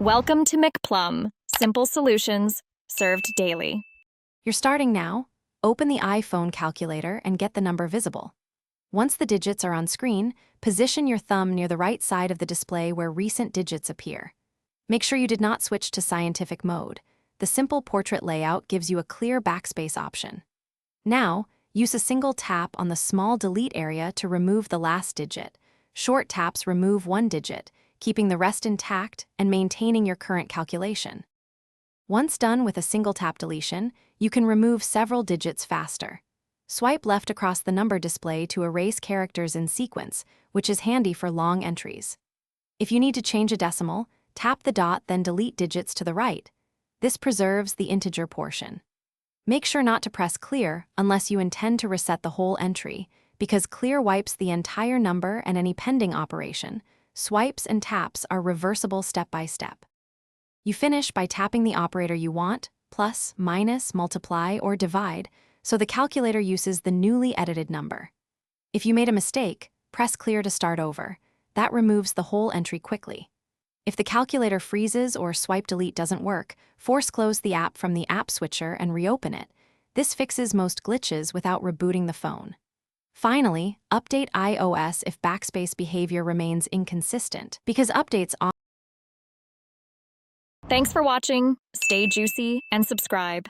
Welcome to McPlum, simple solutions served daily. You're starting now. Open the iPhone calculator and get the number visible. Once the digits are on screen, position your thumb near the right side of the display where recent digits appear. Make sure you did not switch to scientific mode. The simple portrait layout gives you a clear backspace option. Now, use a single tap on the small delete area to remove the last digit. Short taps remove one digit, keeping the rest intact and maintaining your current calculation. Once done with a single tap deletion, you can remove several digits faster. Swipe left across the number display to erase characters in sequence, which is handy for long entries. If you need to change a decimal, tap the dot, then delete digits to the right. This preserves the integer portion. Make sure not to press clear unless you intend to reset the whole entry, because clear wipes the entire number and any pending operation. Swipes and taps are reversible step by step. You finish by tapping the operator you want, plus, minus, multiply, or divide, so the calculator uses the newly edited number. If you made a mistake, press clear to start over. That removes the whole entry quickly. If the calculator freezes or swipe delete doesn't work, force close the app from the app switcher and reopen it. This fixes most glitches without rebooting the phone. Finally, update iOS if backspace behavior remains inconsistent, because updates Thanks for watching. Stay juicy and subscribe.